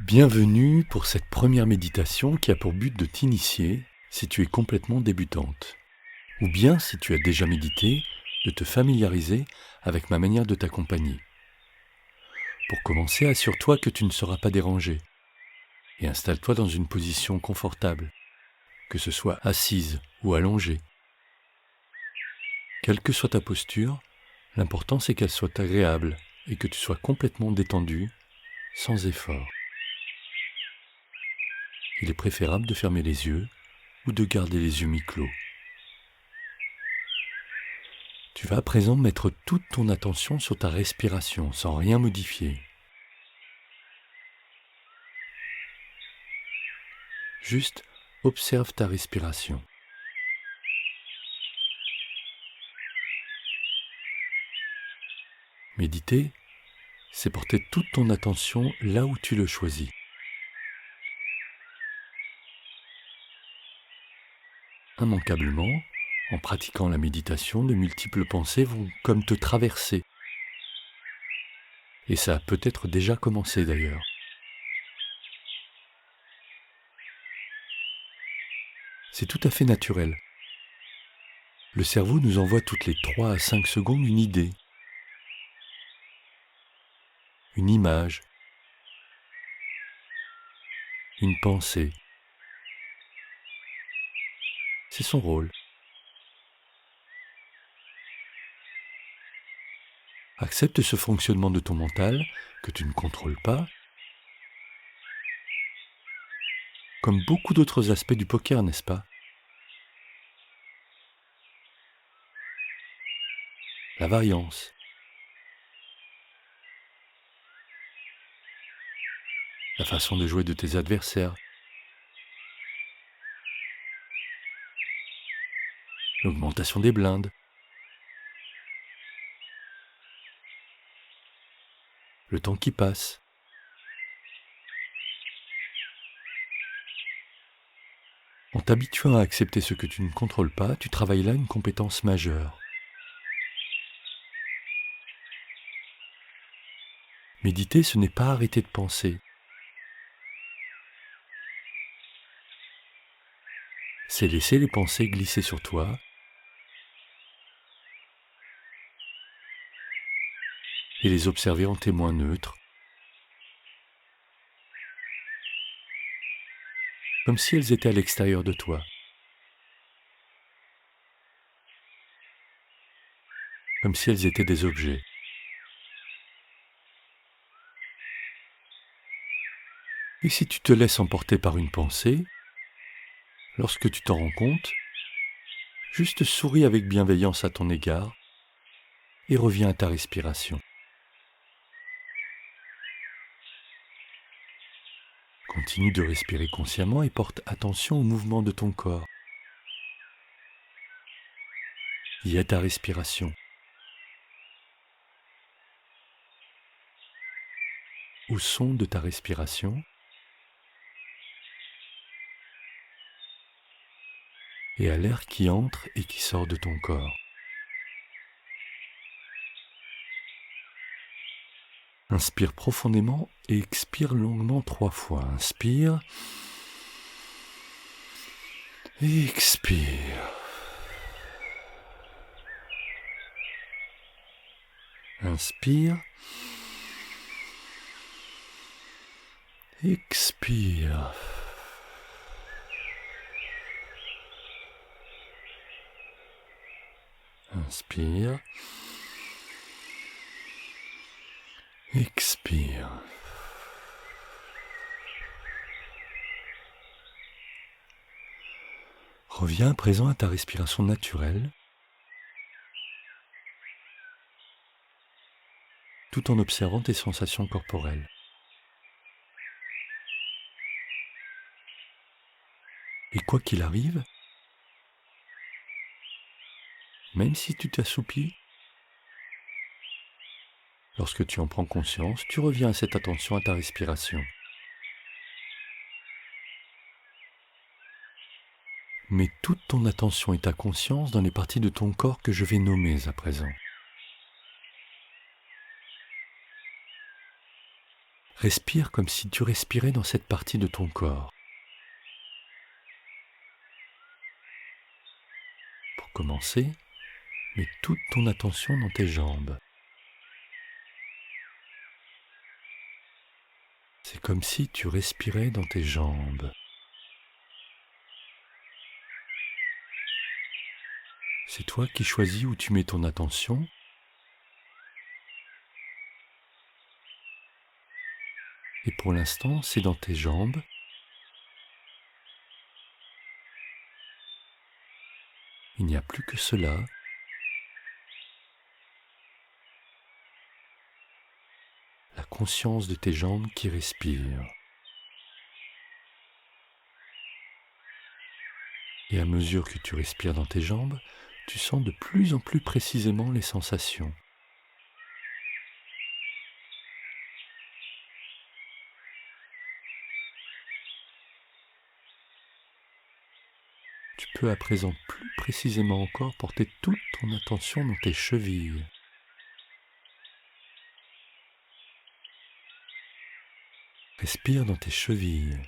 Bienvenue pour cette première méditation qui a pour but de t'initier si tu es complètement débutante. Ou bien, si tu as déjà médité, de te familiariser avec ma manière de t'accompagner. Pour commencer, assure-toi que tu ne seras pas dérangé et installe-toi dans une position confortable, que ce soit assise ou allongée. Quelle que soit ta posture, l'important c'est qu'elle soit agréable et que tu sois complètement détendu, sans effort. Il est préférable de fermer les yeux ou de garder les yeux mi-clos. Tu vas à présent mettre toute ton attention sur ta respiration sans rien modifier. Juste observe ta respiration. Méditer, c'est porter toute ton attention là où tu le choisis. Immanquablement, en pratiquant la méditation, de multiples pensées vont comme te traverser. Et ça a peut-être déjà commencé d'ailleurs. C'est tout à fait naturel. Le cerveau nous envoie toutes les 3 à 5 secondes une idée, une image, une pensée. C'est son rôle. Accepte ce fonctionnement de ton mental que tu ne contrôles pas, comme beaucoup d'autres aspects du poker, n'est-ce pas? La variance, la façon de jouer de tes adversaires, l'augmentation des blindes, le temps qui passe. En t'habituant à accepter ce que tu ne contrôles pas, tu travailles là une compétence majeure. Méditer, ce n'est pas arrêter de penser. C'est laisser les pensées glisser sur toi et les observer en témoin neutre, comme si elles étaient à l'extérieur de toi. Comme si elles étaient des objets. Et si tu te laisses emporter par une pensée, lorsque tu t'en rends compte, juste souris avec bienveillance à ton égard et reviens à ta respiration. Continue de respirer consciemment et porte attention au mouvement de ton corps et à ta respiration. Au son de ta respiration et à l'air qui entre et qui sort de ton corps. Inspire profondément et expire longuement 3 fois. Inspire. Et expire. Inspire. Expire. Inspire. Expire. Reviens à présent à ta respiration naturelle, tout en observant tes sensations corporelles. Et quoi qu'il arrive, même si tu t'assoupis, lorsque tu en prends conscience, tu reviens à cette attention à ta respiration. Mets toute ton attention et ta conscience dans les parties de ton corps que je vais nommer à présent. Respire comme si tu respirais dans cette partie de ton corps. Pour commencer, mets toute ton attention dans tes jambes. C'est comme si tu respirais dans tes jambes. C'est toi qui choisis où tu mets ton attention. Et pour l'instant, c'est dans tes jambes. Il n'y a plus que cela. La conscience de tes jambes qui respirent. Et à mesure que tu respires dans tes jambes, tu sens de plus en plus précisément les sensations. Tu peux à présent plus précisément encore porter toute ton attention dans tes chevilles. Respire dans tes chevilles.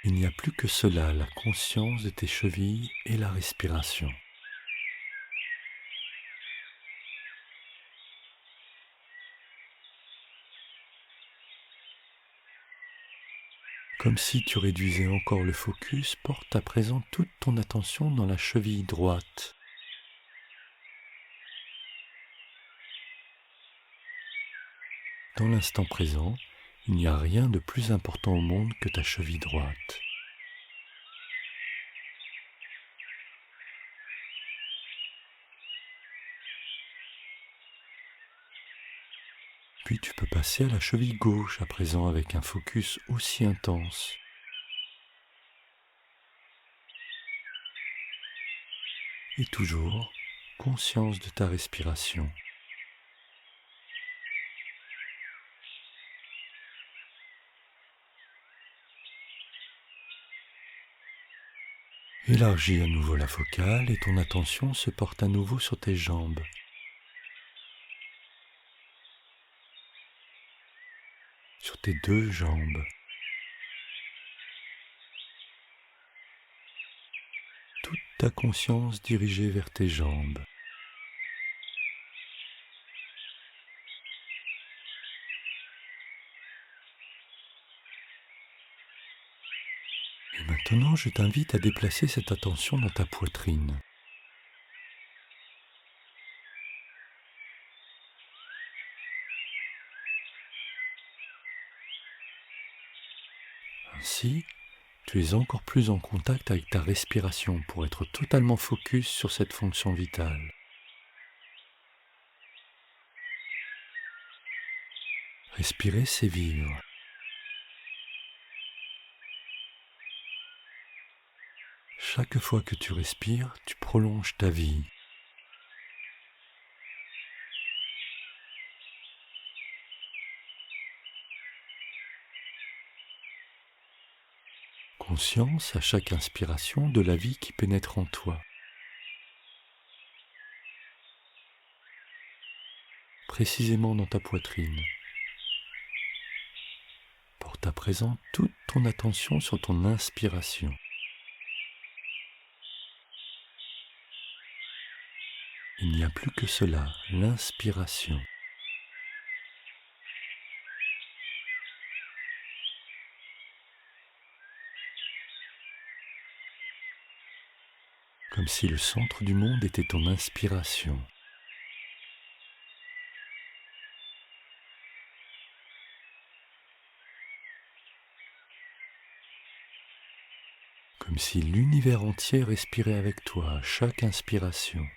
Il n'y a plus que cela, la conscience de tes chevilles et la respiration. Comme si tu réduisais encore le focus, porte à présent toute ton attention dans la cheville droite. Dans l'instant présent, il n'y a rien de plus important au monde que ta cheville droite. Puis tu peux passer à la cheville gauche à présent avec un focus aussi intense. Et toujours conscience de ta respiration. Élargis à nouveau la focale et ton attention se porte à nouveau sur tes jambes. Sur tes deux jambes. Toute ta conscience dirigée vers tes jambes. Et maintenant, je t'invite à déplacer cette attention dans ta poitrine. Ainsi, tu es encore plus en contact avec ta respiration pour être totalement focus sur cette fonction vitale. Respirer, c'est vivre. Chaque fois que tu respires, tu prolonges ta vie. Conscience à chaque inspiration de la vie qui pénètre en toi. Précisément dans ta poitrine. Porte à présent toute ton attention sur ton inspiration. Il n'y a plus que cela, l'inspiration. Comme si le centre du monde était ton inspiration. Comme si l'univers entier respirait avec toi à chaque inspiration.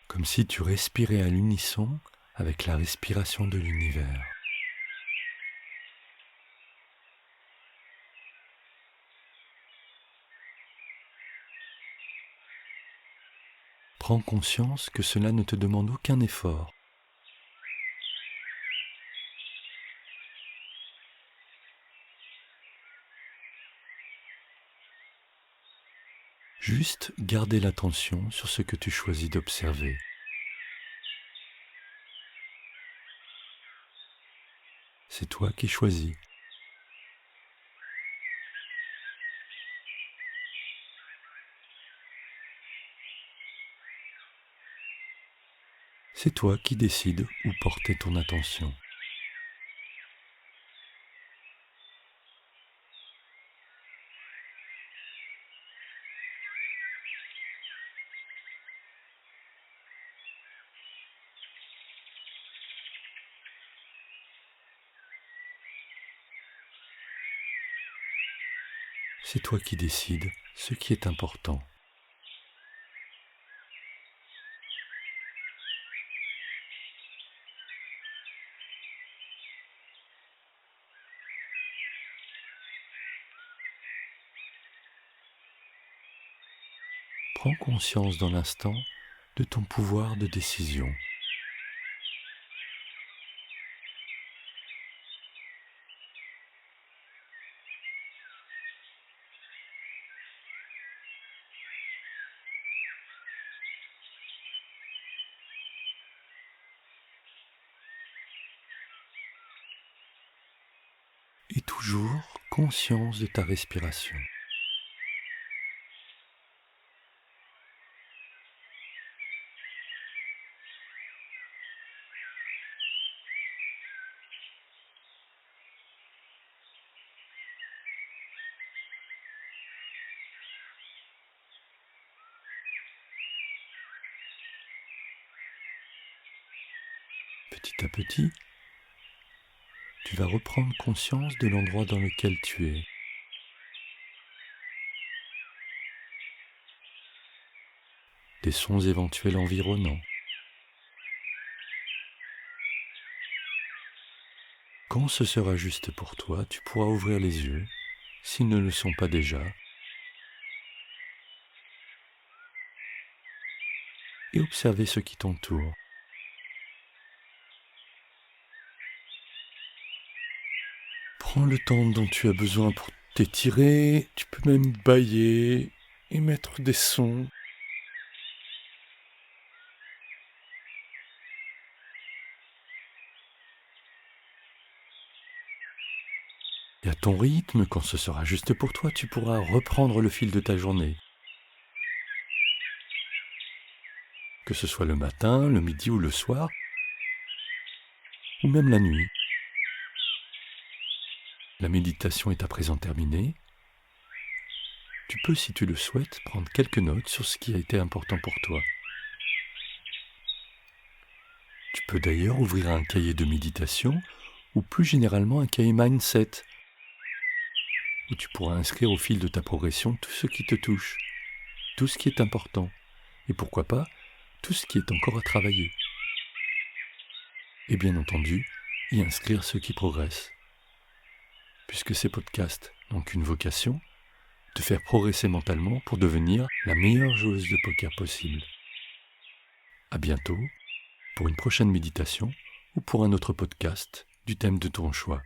Comme si tu respirais à l'unisson avec la respiration de l'univers. Prends conscience que cela ne te demande aucun effort. Juste garder l'attention sur ce que tu choisis d'observer. C'est toi qui choisis. C'est toi qui décides où porter ton attention. C'est toi qui décides ce qui est important. Prends conscience dans l'instant de ton pouvoir de décision. Et toujours conscience de ta respiration. Petit à petit, tu vas reprendre conscience de l'endroit dans lequel tu es. Des sons éventuels environnants. Quand ce sera juste pour toi, tu pourras ouvrir les yeux, s'ils ne le sont pas déjà, et observer ce qui t'entoure. Prends le temps dont tu as besoin pour t'étirer, tu peux même bâiller, émettre des sons. Et à ton rythme, quand ce sera juste pour toi, tu pourras reprendre le fil de ta journée. Que ce soit le matin, le midi ou le soir, ou même la nuit. La méditation est à présent terminée. Tu peux, si tu le souhaites, prendre quelques notes sur ce qui a été important pour toi. Tu peux d'ailleurs ouvrir un cahier de méditation ou plus généralement un cahier mindset où tu pourras inscrire au fil de ta progression tout ce qui te touche, tout ce qui est important et pourquoi pas tout ce qui est encore à travailler. Et bien entendu, y inscrire ce qui progresse. Puisque ces podcasts n'ont qu'une vocation, te faire progresser mentalement pour devenir la meilleure joueuse de poker possible. À bientôt pour une prochaine méditation ou pour un autre podcast du thème de ton choix.